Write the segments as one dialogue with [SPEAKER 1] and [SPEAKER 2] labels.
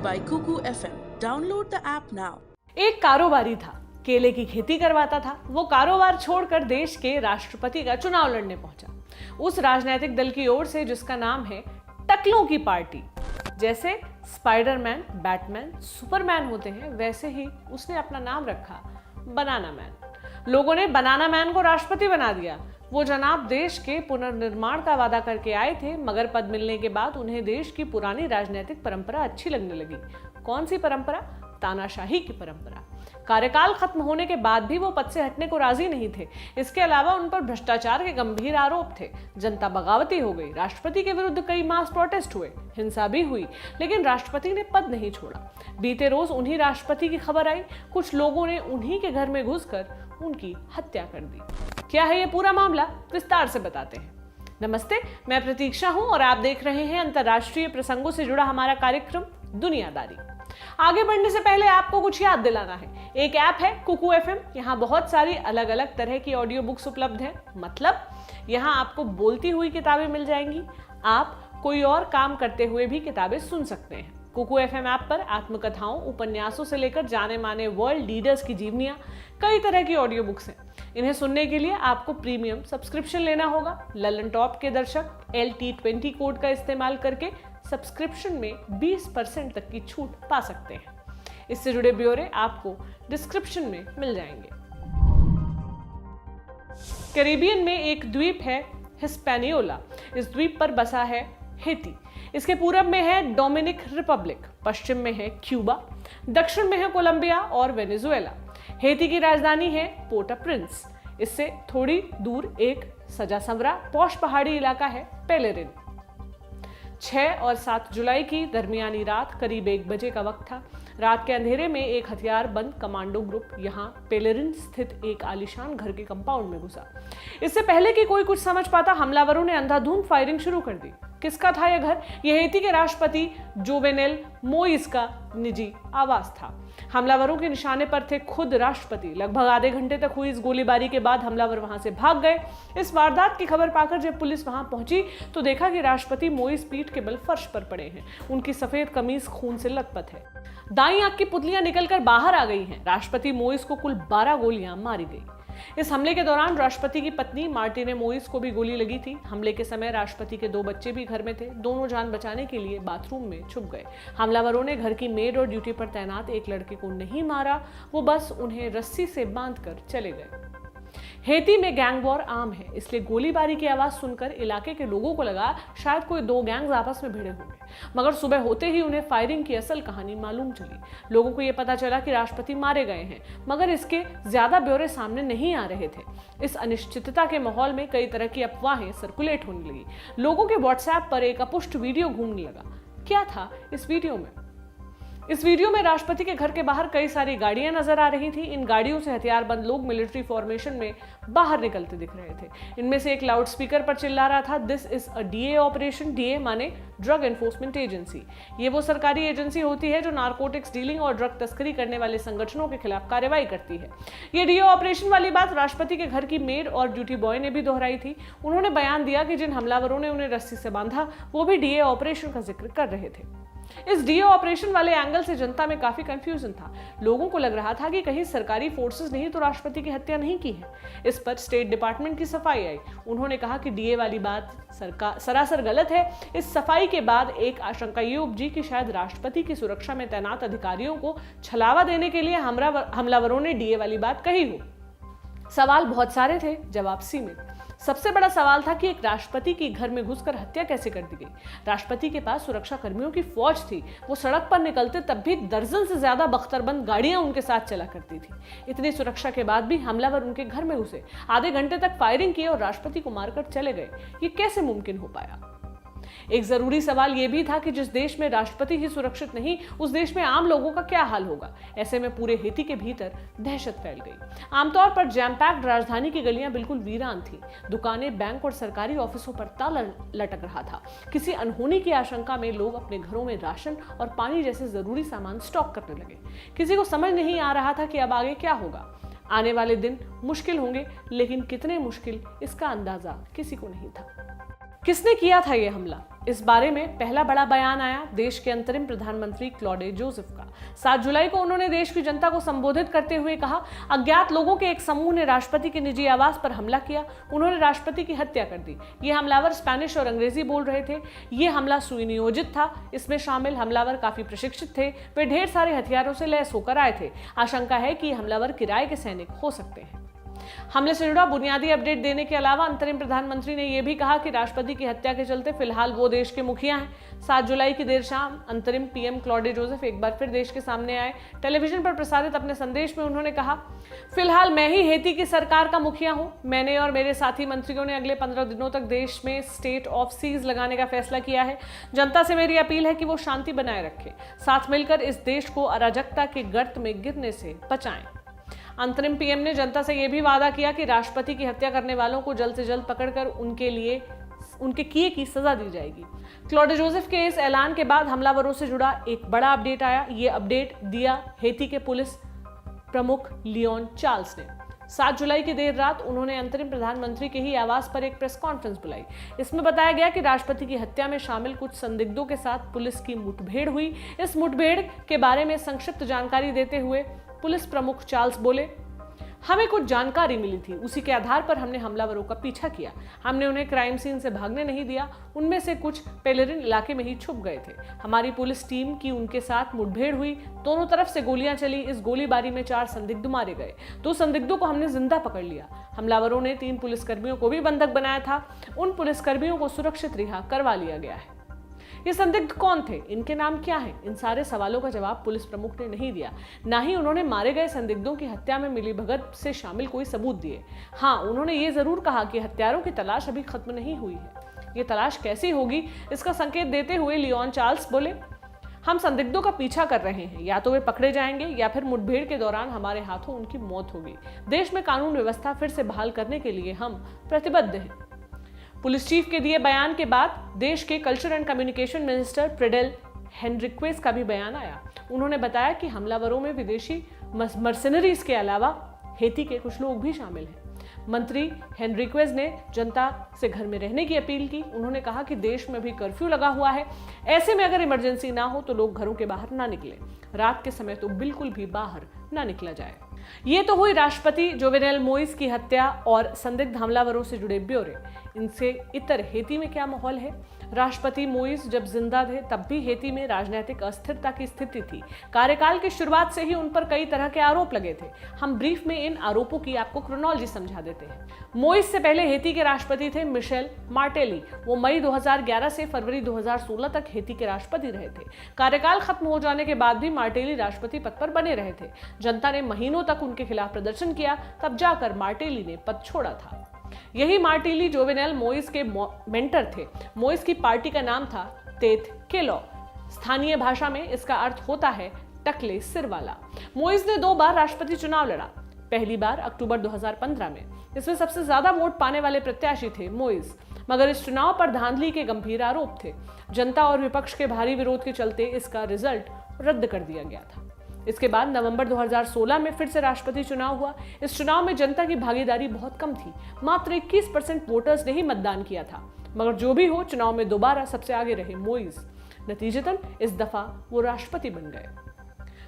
[SPEAKER 1] by Kuku FM. Download the app now.
[SPEAKER 2] एक कारोबारी था, केले की खेती करवाता था। वो कारोबार छोड़कर देश के राष्ट्रपति का चुनाव लड़ने पहुंचा, उस राजनीतिक दल की ओर से जिसका नाम है टकलों की पार्टी। जैसे स्पाइडरमैन, बैटमैन, सुपरमैन होते हैं, वैसे ही उसने अपना नाम रखा बनाना मैन। लोगों ने बनाना मैन को राष्ट्रपति बना दिया। वो जनाब देश के पुनर्निर्माण का वादा करके आए थे, मगर पद मिलने के बाद उन्हें देश की पुरानी राजनीतिक परंपरा अच्छी लगने लगी। कौन सी परंपरा? तानाशाही की परंपरा। कार्यकाल खत्म होने के बाद भी वो पद से हटने को राजी नहीं थे। इसके अलावा उन पर भ्रष्टाचार के गंभीर आरोप थे। जनता बगावती हो गई। राष्ट्रपति के विरुद्ध कई मास प्रोटेस्ट हुए, हिंसा भी हुई, लेकिन राष्ट्रपति ने पद नहीं छोड़ा। बीते रोज उन्हीं राष्ट्रपति की खबर आई, कुछ लोगों ने उन्हीं के घर में घुसकर उनकी हत्या कर दी। क्या है ये पूरा मामला, विस्तार से बताते हैं। नमस्ते, मैं प्रतीक्षा हूं और आप देख रहे हैं अंतर्राष्ट्रीय प्रसंगों से जुड़ा हमारा कार्यक्रम दुनियादारी। आगे बढ़ने से पहले आपको कुछ याद दिलाना है। एक ऐप है कुकू एफएम। यहाँ बहुत सारी अलग अलग तरह की ऑडियो बुक्स उपलब्ध हैं। मतलब यहाँ आपको बोलती हुई किताबें मिल जाएंगी। आप कोई और काम करते हुए भी किताबें सुन सकते हैं। कुकू एफएम ऐप पर आत्मकथाओं, उपन्यासों से लेकर जाने माने वर्ल्ड लीडर्स की जीवनियां, कई तरह की ऑडियो बुक्स हैं। इन्हें सुनने के लिए आपको प्रीमियम सब्सक्रिप्शन लेना होगा। ललन टॉप के दर्शक LT20 कोड का इस्तेमाल करके सब्सक्रिप्शन में 20% तक की छूट पा सकते हैं। इससे जुड़े ब्यौरे आपको डिस्क्रिप्शन में मिल जाएंगे। कैरिबियन में एक द्वीप है हिस्पैनियोला। इस द्वीप पर बसा है हेती। इसके पूरब में है डोमिनिक रिपब्लिक, पश्चिम में है क्यूबा, दक्षिण में है कोलंबिया और वेनेजुएला। हेती की राजधानी है पोर्ट ऑ प्रिंस। इससे थोड़ी दूर एक सजा संवरा पौष पहाड़ी इलाका है पेलेरिन। 6 और 7 जुलाई की दरमियानी रात करीब 1 बजे का वक्त था। रात के अंधेरे में एक हथियारबंद कमांडो ग्रुप यहाँ पेलेरिन स्थित एक आलीशान घर के कंपाउंड में घुसा। इससे पहले कि कोई कुछ समझ पाता, हमलावरों ने अंधाधुंध फायरिंग शुरू कर दी। किसका था यह घर? यह हेती के राष्ट्रपति जोवेनेल मोइस का निजी आवास था। हमलावरों के निशाने पर थे खुद राष्ट्रपति। लगभग आधे घंटे तक हुई इस गोलीबारी के बाद हमलावर वहां से भाग गए। इस वारदात की खबर पाकर जब पुलिस वहां पहुंची तो देखा कि राष्ट्रपति मोइस पीठ के बल फर्श पर पड़े हैं। उनकी सफेद कमीज खून से लथपथ है। दाईं आंख की पुतलियां निकलकर बाहर आ गई हैं। राष्ट्रपति मोइस को कुल 12 गोलियां मारी गई। इस हमले के दौरान राष्ट्रपति की पत्नी मार्टिने मोइस को भी गोली लगी थी। हमले के समय राष्ट्रपति के 2 बच्चे भी घर में थे। दोनों जान बचाने के लिए बाथरूम में छुप गए। हमलावरों ने घर की मेड और ड्यूटी पर तैनात एक लड़के को नहीं मारा, वो बस उन्हें रस्सी से बांधकर चले गए। हेती में गैंग वॉर आम है, इसलिए गोलीबारी की आवाज सुनकर इलाके के लोगों को लगा शायद कोई 2 गैंग्स आपस में भिड़े होंगे। मगर सुबह होते ही उन्हें फायरिंग की असल कहानी मालूम चली। लोगों को यह पता चला कि राष्ट्रपति मारे गए हैं, मगर इसके ज्यादा ब्यौरे सामने नहीं आ रहे थे। इस अनिश्चितता के माहौल में कई तरह की अफवाहें सर्कुलेट होने लगी। लोगों के व्हाट्सएप पर एक अपुष्ट वीडियो घूमने लगा। क्या था इस वीडियो में? इस वीडियो में राष्ट्रपति के घर के बाहर कई सारी गाड़ियां नजर आ रही थी। इन गाड़ियों से हथियारबंद लोग मिलिट्री फॉर्मेशन में बाहर निकलते दिख रहे थे। इनमें से एक लाउड स्पीकर पर चिल्ला रहा था, this is a DA operation. DA माने ड्रग एनफोर्समेंट एजेंसी। ये वो सरकारी एजेंसी होती है जो नारकोटिक्स डीलिंग और ड्रग तस्करी करने वाले संगठनों के खिलाफ कार्रवाई करती है। ये DA ऑपरेशन वाली बात राष्ट्रपति के घर की मेड और ड्यूटी बॉय ने भी दोहराई थी। उन्होंने बयान दिया कि जिन हमलावरों ने उन्हें रस्सी से बांधा वो भी DA ऑपरेशन का जिक्र कर रहे थे। इस DA ऑपरेशन वाले एंगल से जनता में काफी कंफ्यूजन था। लोगों को लग रहा था कि कहीं सरकारी फोर्सेस नहीं तो राष्ट्रपति की हत्या नहीं की है। इस पर स्टेट डिपार्टमेंट की सफाई आई। उन्होंने कहा कि DA वाली बात सरासर गलत है। इस सफाई के बाद एक आशंका ये उपजी कि शायद राष्ट्रपति की सुरक्षा में तैनात अधिकारियों को छलावा देने के लिए हमलावरों ने DA वाली बात कही हो। सवाल बहुत सारे थे, जवाब सीमित। सबसे बड़ा सवाल था कि एक राष्ट्रपति के घर में घुसकर हत्या कैसे कर दी गई। राष्ट्रपति के पास सुरक्षा कर्मियों की फौज थी। वो सड़क पर निकलते तब भी दर्जन से ज्यादा बख्तरबंद गाड़ियां उनके साथ चला करती थी। इतनी सुरक्षा के बाद भी हमलावर उनके घर में घुसे, आधे घंटे तक फायरिंग की और राष्ट्रपति को मारकर चले गए। ये कैसे मुमकिन हो पाया? एक जरूरी सवाल यह भी था कि जिस देश में राष्ट्रपति ही सुरक्षित नहीं, उस देश में आम लोगों का क्या हाल होगा। ऐसे में पूरे हेती के भीतर दहशत फैल गई। आमतौर पर जैम पैक्ड राजधानी की गलियां बिल्कुल वीरान थी। दुकानें, बैंक और सरकारी ऑफिसों पर ताला लटक रहा था। किसी अनहोनी की आशंका में लोग अपने घरों में राशन और पानी जैसे जरूरी सामान स्टॉक करने लगे। किसी को समझ नहीं आ रहा था कि अब आगे क्या होगा। आने वाले दिन मुश्किल होंगे, लेकिन कितने मुश्किल इसका अंदाजा किसी को नहीं था। किसने किया था यह हमला? इस बारे में पहला बड़ा बयान आया देश के अंतरिम प्रधानमंत्री क्लॉडे जोसेफ का। 7 जुलाई को उन्होंने देश की जनता को संबोधित करते हुए कहा, अज्ञात लोगों के एक समूह ने राष्ट्रपति के निजी आवास पर हमला किया। उन्होंने राष्ट्रपति की हत्या कर दी। ये हमलावर स्पेनिश और अंग्रेजी बोल रहे थे। ये हमला सुनियोजित था। इसमें शामिल हमलावर काफी प्रशिक्षित थे। वे ढेर सारे हथियारों से लैस होकर आए थे। आशंका है कि ये हमलावर किराए के सैनिक हो सकते हैं। हमले से जुड़ा बुनियादी अपडेट देने के अलावा अंतरिम प्रधानमंत्री ने यह भी कहा कि राष्ट्रपति की हत्या के चलते फिलहाल वो देश के मुखिया हैं। 7 जुलाई की देर शाम अंतरिम पीएम क्लॉडे जोसेफ एक बार फिर देश के सामने आए। टेलीविजन पर प्रसारित अपने संदेश में उन्होंने कहा, फिलहाल मैं ही हेती की सरकार का मुखिया हूं। मैंने और मेरे साथी मंत्रियों ने अगले 15 दिनों तक देश में स्टेट ऑफ सीज लगाने का फैसला किया है। जनता से मेरी अपील है कि वो शांति बनाए रखे, साथ मिलकर इस देश को अराजकता के गर्त में गिरने से बचाएं। अंतरिम पीएम ने जनता से यह भी वादा किया कि राष्ट्रपति की हत्या करने वालों को जल्द से जल्द पकड़कर उनके किए की सजा दी जाएगी। क्लॉडे जोसेफ के इस ऐलान के बाद हमलावरों से जुड़ा एक बड़ा अपडेट आया। ये अपडेट दिया हेती के पुलिस प्रमुख लियोन चार्ल्स ने। 7 जुलाई की देर रात उन्होंने अंतरिम प्रधानमंत्री के ही आवास पर एक प्रेस कॉन्फ्रेंस बुलाई। इसमें बताया गया कि राष्ट्रपति की हत्या में शामिल कुछ संदिग्धों के साथ पुलिस की मुठभेड़ हुई। इस मुठभेड़ के बारे में संक्षिप्त जानकारी देते हुए पुलिस प्रमुख चार्ल्स बोले, हमें कुछ जानकारी मिली थी, उसी के आधार पर हमने हमलावरों का पीछा किया। हमने उन्हें क्राइम सीन से भागने नहीं दिया। उनमें से कुछ पेलेरिन इलाके में ही छुप गए थे। हमारी पुलिस टीम की उनके साथ मुठभेड़ हुई। दोनों तरफ से गोलियां चली। इस गोलीबारी में 4 संदिग्ध मारे गए। 2 संदिग्धों को हमने जिंदा पकड़ लिया। हमलावरों ने 3 पुलिसकर्मियों को भी बंधक बनाया था। उन पुलिसकर्मियों को सुरक्षित रिहा करवा लिया गया है। ये संदिग्ध कौन थे, इनके नाम क्या हैं? इन सारे सवालों का जवाब पुलिस प्रमुख ने नहीं दिया। ना ही उन्होंने मारे गए संदिग्धों की हत्या में मिलीभगत से शामिल कोई सबूत दिए। हाँ, उन्होंने ये जरूर कहा कि हत्यारों की तलाश अभी खत्म नहीं हुई है। ये तलाश कैसी होगी, इसका संकेत देते हुए लियोन चार्ल्स बोले, हम संदिग्धों का पीछा कर रहे हैं। या तो वे पकड़े जाएंगे या फिर मुठभेड़ के दौरान हमारे हाथों उनकी मौत होगी। देश में कानून व्यवस्था फिर से बहाल करने के लिए हम प्रतिबद्ध हैं। पुलिस चीफ के दिए बयान के बाद देश के कल्चर एंड कम्युनिकेशन मिनिस्टर फ्रेडेल हेनरिक्वेज का भी बयान आया। उन्होंने बताया कि हमलावरों में विदेशी मर्सिनरीज के अलावा हेती के कुछ लोग भी शामिल हैं। मंत्री हेनरिक्वेज ने जनता से घर में रहने की अपील की। उन्होंने कहा कि देश में भी कर्फ्यू लगा हुआ है। ऐसे में अगर इमरजेंसी ना हो तो लोग घरों के बाहर ना निकले। रात के समय तो बिल्कुल भी बाहर ना निकला जाए। ये तो हुई राष्ट्रपति जोवेनेल मोइस की हत्या और संदिग्ध हमलावरों से जुड़े ब्यौरे। इनसे इतर हेती में क्या माहौल है? राष्ट्रपति मोइस जब जिंदा थे तब भी हेती में राजनीतिक अस्थिरता की स्थिति थी। कार्यकाल की शुरुआत से ही उन पर कई तरह के आरोप लगे थे। हम ब्रीफ में इन आरोपों की आपको क्रोनोलॉजी समझा देते हैं। मोइस से पहले हेती के राष्ट्रपति थे मिशेल मार्टेली। वो मई 2011 से फरवरी 2016 तक हेती के राष्ट्रपति रहे थे। कार्यकाल खत्म हो जाने के बाद भी मार्टेली राष्ट्रपति पद पर बने रहे थे। जनता ने महीनों तक उनके खिलाफ प्रदर्शन किया, तब जाकर मार्टेली ने पद छोड़ा था। यही मार्टेली जोवेनेल मोइस के मेंटर थे। मोइस की पार्टी का नाम था तेथ केलो। स्थानीय भाषा में इसका अर्थ होता है टकले सिर वाला। मोइस ने 2 बार राष्ट्रपति चुनाव लड़ा। पहली बार अक्टूबर 2015 में। इसमें सबसे ज्यादा वोट पाने वाले प्रत्याशी थे मोइस, मगर इस चुनाव पर धांधली के गंभीर आरोप थे। जनता और विपक्ष के भारी विरोध के चलते इसका रिजल्ट रद्द कर दिया गया था। इसके बाद नवंबर 2016 में फिर से राष्ट्रपति चुनाव हुआ। इस चुनाव में जनता की भागीदारी बहुत कम थी। मात्र 21% वोटर्स ने ही मतदान किया था। मगर जो भी हो, चुनाव में दोबारा सबसे आगे रहे मोइस। नतीजतन इस दफा वो राष्ट्रपति बन गए।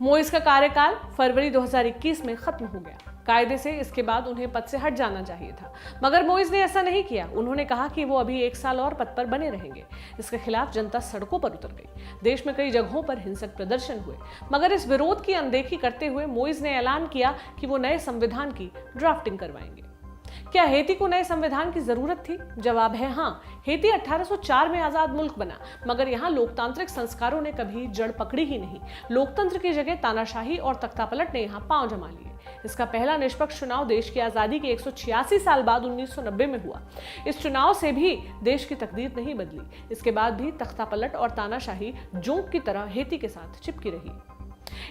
[SPEAKER 2] मोइस का कार्यकाल फरवरी 2021 में खत्म हो गया। कायदे से इसके बाद उन्हें पद से हट जाना चाहिए था, मगर मोइस ने ऐसा नहीं किया। उन्होंने कहा कि वो अभी 1 साल और पद पर बने रहेंगे। इसके खिलाफ जनता सड़कों पर उतर गई। देश में कई जगहों पर हिंसक प्रदर्शन हुए, मगर इस विरोध की अनदेखी करते हुए मोइस ने ऐलान किया कि वो नए संविधान की ड्राफ्टिंग करवाएंगे। क्या हेती को नए संविधान की जरूरत थी? जवाब है हाँ। हेती 1804 में आजाद मुल्क बना, मगर यहाँ लोकतांत्रिक संस्कारों ने कभी जड़ पकड़ी ही नहीं। लोकतंत्र की जगह तानाशाही और तख्तापलट ने यहाँ पांव जमा लिए। इसका पहला निष्पक्ष चुनाव देश की आजादी के 186 साल बाद 1990 में हुआ। इस चुनाव से भी देश की तकदीर नहीं बदली। इसके बाद भी तख्तापलट और तानाशाही जोंक की तरह हेती के साथ चिपकी रही।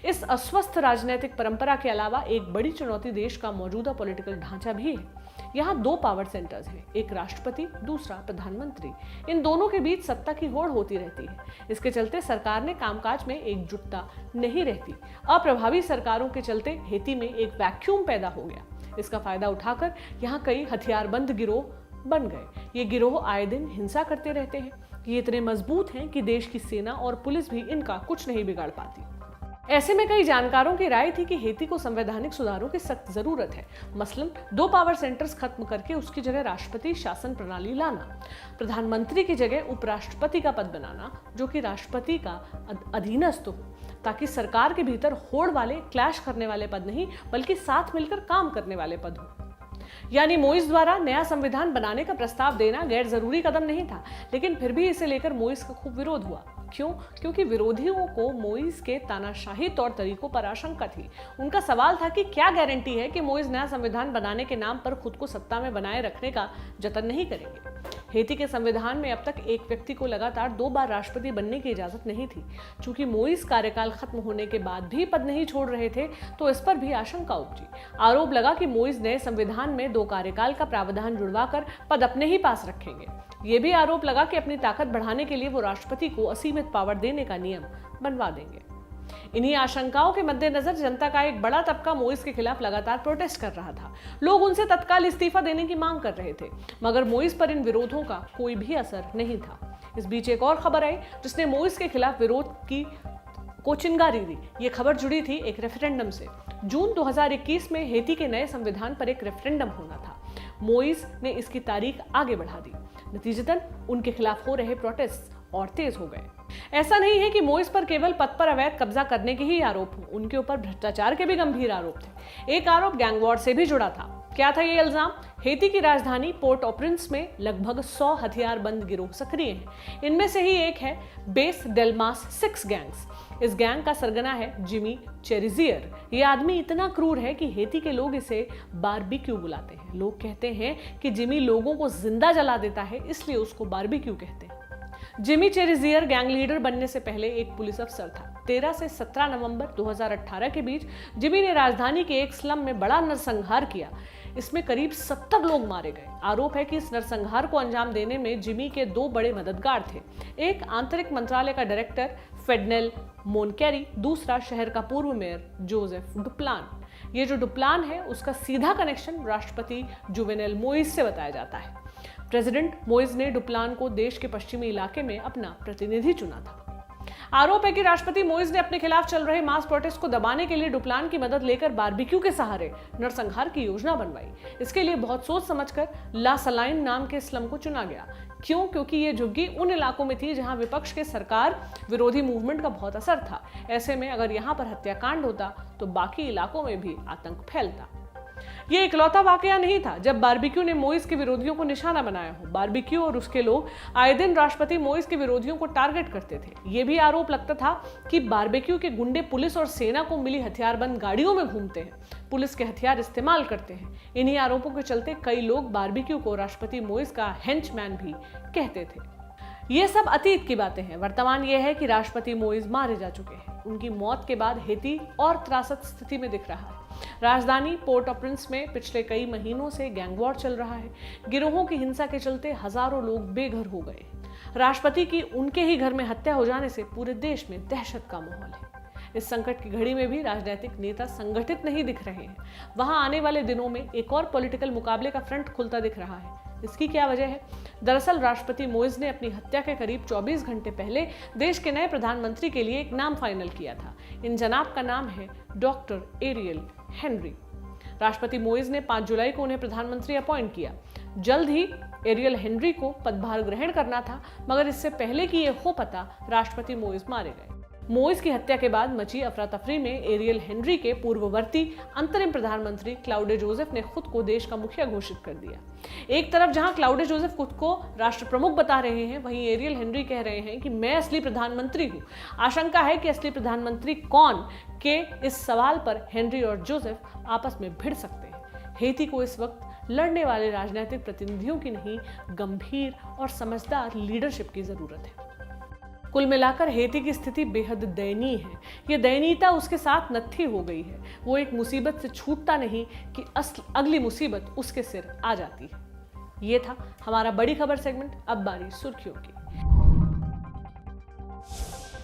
[SPEAKER 2] इस अस्वस्थ राजनीतिक परंपरा के अलावा एक बड़ी चुनौती देश का मौजूदा पॉलिटिकल ढांचा भी है। यहाँ 2 पावर सेंटर्स हैं, एक राष्ट्रपति, दूसरा प्रधानमंत्री। इन दोनों के बीच सत्ता की होड़ होती रहती है। इसके चलते सरकार ने कामकाज में एकजुटता नहीं रहती। अप्रभावी सरकारों के चलते हेती में एक वैक्यूम पैदा हो गया। इसका फायदा उठाकर यहाँ कई हथियारबंद गिरोह बन गए। ये गिरोह आए दिन हिंसा करते रहते हैं। ये इतने मजबूत हैं कि देश की सेना और पुलिस भी इनका कुछ नहीं बिगाड़ पाती। ऐसे में कई जानकारों की राय थी कि हेती को संवैधानिक सुधारों की सख्त जरूरत है। मसलन 2 पावर सेंटर्स खत्म करके उसकी जगह राष्ट्रपति शासन प्रणाली लाना, प्रधानमंत्री की जगह उपराष्ट्रपति का पद बनाना जो कि राष्ट्रपति का अधीनस्थ हो, ताकि सरकार के भीतर होड़ वाले, क्लैश करने वाले पद नहीं बल्कि साथ मिलकर काम करने वाले पद हो। यानी मोइस द्वारा नया संविधान बनाने का प्रस्ताव देना गैर जरूरी कदम नहीं था, लेकिन फिर भी इसे लेकर मोइस का खूब विरोध हुआ। क्यों? क्योंकि विरोधियों को मोइस के तानाशाही तौर तरीकों पर आशंका थी। उनका सवाल था कि क्या गारंटी है कि मोइस नया संविधान बनाने के नाम पर खुद को सत्ता में बनाए रखने का जतन नहीं करेंगे। हेती के संविधान में अब तक एक व्यक्ति को लगातार 2 बार राष्ट्रपति बनने की इजाजत नहीं थी। चूंकि मोइस कार्यकाल खत्म होने के बाद भी पद नहीं छोड़ रहे थे, तो इस पर भी आशंका उपजी। आरोप लगा कि मोइस नए संविधान में 2 कार्यकाल का प्रावधान जुड़वाकर पद अपने ही पास रखेंगे। ये भी आरोप लगा कि अपनी ताकत बढ़ाने के लिए वो राष्ट्रपति को असीमित पावर देने का नियम बनवा देंगे। इन्हीं आशंकाओं के मद्देनजर जनता का एक बड़ा तबका मोइस के खिलाफ लगातार प्रोटेस्ट कर रहा था। लोग उनसे तत्काल इस्तीफा देने की मांग कर रहे थे, मगर मोइस पर इन विरोधों का कोई भी असर नहीं था। इस बीच एक और खबर आई जिसने मोइस के खिलाफ विरोध की को चिंगारी दी। ये खबर जुड़ी थी एक रेफरेंडम से। जून 2021 में हेती के नए संविधान पर एक रेफरेंडम होना था। मोइस ने इसकी तारीख आगे बढ़ा दी। नतीजतन उनके खिलाफ हो रहे प्रोटेस्ट और तेज हो गए। ऐसा नहीं है कि मोइस पर केवल पद पर अवैध कब्जा करने के ही आरोप हो, उनके ऊपर भ्रष्टाचार के भी गंभीर आरोप थे। एक आरोप गैंग वॉर से भी जुड़ा था। क्या था ये इल्जाम? हेती की राजधानी पोर्ट ऑ प्रिंस में लगभग 100 हथियारबंद गिरोह सक्रिय हैं। इनमें से ही एक है बेस डेल्मास 6 गैंग्स। इस गैंग का सरगना है जिमी चेरिजियर। ये आदमी इतना क्रूर है कि हेती के लोग इसे बारबेक्यू बुलाते हैं। लोग कहते हैं कि जिमी लोगों को जिंदा जला देता है, इसलिए उसको बारबेक्यू कहते हैं। जिमी चेरिजियर गैंग लीडर बनने से पहले एक पुलिस अफसर था। 13 से 17 नवंबर 2018 के बीच जिमी ने राजधानी के एक स्लम में बड़ा नरसंहार किया। इसमें करीब 70 लोग मारे गए। आरोप है कि इस नरसंहार को अंजाम देने में जिमी के 2 बड़े मददगार थे। एक आंतरिक मंत्रालय का डायरेक्टर फेडनेल मोनकेरी, दूसरा शहर का पूर्व मेयर जोसेफ डुप्लान। ये जो डुप्लान है उसका सीधा कनेक्शन राष्ट्रपति जुवेनेल मोइस से बताया जाता है। प्रेसिडेंट मोइस ने डुप्लान को देश के पश्चिमी इलाके में अपना प्रतिनिधि चुना था। आरोप है कि राष्ट्रपति मोइस ने अपने खिलाफ चल रहे मास प्रोटेस्ट को दबाने के लिए डुप्लान की मदद लेकर बारबेक्यू के सहारे नरसंहार की योजना बनवाई। इसके लिए बहुत सोच समझकर ला सलाइन नाम के स्लम को चुना गया। क्यों? क्योंकि ये झुग्गी उन इलाकों में थी जहां विपक्ष के सरकार विरोधी मूवमेंट का बहुत असर था। ऐसे में अगर यहां पर हत्याकांड होता तो बाकी इलाकों में भी आतंक फैलता। ये इकलौता वाकया नहीं था जब बारबेक्यू ने मोइस के विरोधियों को निशाना बनाया हो। बारबेक्यू और उसके लोग आए दिन राष्ट्रपति मोइस के विरोधियों को टारगेट करते थे। ये भी आरोप लगता था कि बारबेक्यू के गुंडे पुलिस और सेना को मिली हथियारबंद गाड़ियों में घूमते हैं, पुलिस के हथियार इस्तेमाल करते हैं। इन्हीं आरोपों के चलते कई लोग बारबेक्यू को राष्ट्रपति मोइस का हेंचमैन भी कहते थे। ये सब अतीत की बातें हैं। वर्तमान ये है कि राष्ट्रपति मोइस मारे जा चुके हैं। उनकी मौत के बाद हेती और त्रासद स्थिति में दिख रहा है। राजधानी पोर्ट ऑ प्रिंस में पिछले कई महीनों से गैंग वॉर चल रहा है। गिरोहों की हिंसा के चलते हजारों लोग बेघर हो गए। राष्ट्रपति की उनके ही घर में हत्या हो जाने से पूरे देश में दहशत का माहौल है। इस संकट की घड़ी में भी राजनीतिक नेता संगठित नहीं दिख रहे हैं। वहां आने वाले दिनों में एक और पॉलिटिकल मुकाबले का फ्रंट खुलता दिख रहा है। इसकी क्या वजह है? दरअसल राष्ट्रपति मोइस ने अपनी हत्या के करीब 24 घंटे पहले देश के नए प्रधानमंत्री के लिए एक नाम फाइनल किया था। इन जनाब का नाम है डॉक्टर एरियल हेनरी। राष्ट्रपति मोइस ने 5 जुलाई को उन्हें प्रधानमंत्री अपॉइंट किया। जल्द ही एरियल हेनरी को पदभार ग्रहण करना था, मगर इससे पहले कि ये हो पता राष्ट्रपति मोइस मारे गए। मोइस की हत्या के बाद मची अफरा तफरी में एरियल हेनरी के पूर्ववर्ती अंतरिम प्रधानमंत्री क्लाउडे जोसेफ ने खुद को देश का मुखिया घोषित कर दिया। एक तरफ जहां क्लाउडे जोसेफ खुद को राष्ट्र प्रमुख बता रहे हैं, वहीं एरियल हेनरी कह रहे हैं कि मैं असली प्रधानमंत्री हूं। आशंका है कि असली प्रधानमंत्री कौन के इस सवाल पर हेनरी और जोसेफ आपस में भिड़ सकते हैं। हेती को इस वक्त लड़ने वाले राजनीतिक प्रतिनिधियों की नहीं, गंभीर और समझदार लीडरशिप की जरूरत है। कुल मिलाकर हेती की स्थिति बेहद दयनीय है। ये दयनीयता उसके साथ नत्थी हो गई है। वो एक मुसीबत से छूटता नहीं कि अगली मुसीबत उसके सिर आ जाती है। ये था हमारा बड़ी खबर सेगमेंट। अब बारी सुर्खियों की।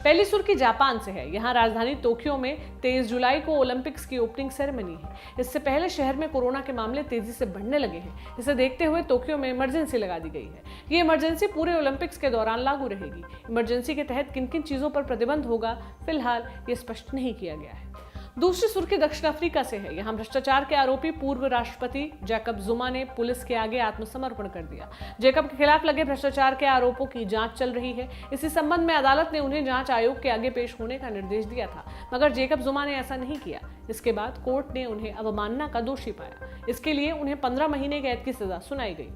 [SPEAKER 2] पहली सुर्खी जापान से है। यहाँ राजधानी टोक्यो में 23 जुलाई को ओलंपिक्स की ओपनिंग सेरेमनी है। इससे पहले शहर में कोरोना के मामले तेजी से बढ़ने लगे हैं। इसे देखते हुए टोक्यो में इमरजेंसी लगा दी गई है। ये इमरजेंसी पूरे ओलंपिक्स के दौरान लागू रहेगी। इमरजेंसी के तहत किन किन चीजों पर प्रतिबंध होगा, फिलहाल ये स्पष्ट नहीं किया गया है। दूसरी सुर्खी दक्षिण अफ्रीका से है। यहाँ भ्रष्टाचार के आरोपी पूर्व राष्ट्रपति जैकब जुमा ने पुलिस के आगे आत्मसमर्पण कर दिया। जैकब के खिलाफ लगे भ्रष्टाचार के आरोपों की जांच चल रही है। इसी संबंध में अदालत ने उन्हें जांच आयोग के आगे पेश होने का निर्देश दिया था, मगर जैकब जुमा ने ऐसा नहीं किया। इसके बाद कोर्ट ने उन्हें अवमानना का दोषी पाया। इसके लिए उन्हें 15 महीने कैद की सजा सुनाई गई।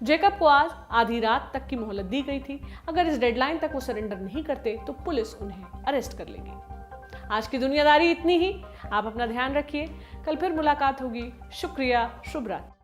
[SPEAKER 2] जैकब को आज आधी रात तक की मोहलत दी गई थी। अगर इस डेडलाइन तक वो सरेंडर नहीं करते तो पुलिस उन्हें अरेस्ट कर लेगी। आज की दुनियादारी इतनी ही। आप अपना ध्यान रखिए। कल फिर मुलाकात होगी। शुक्रिया। शुभ रात्रि।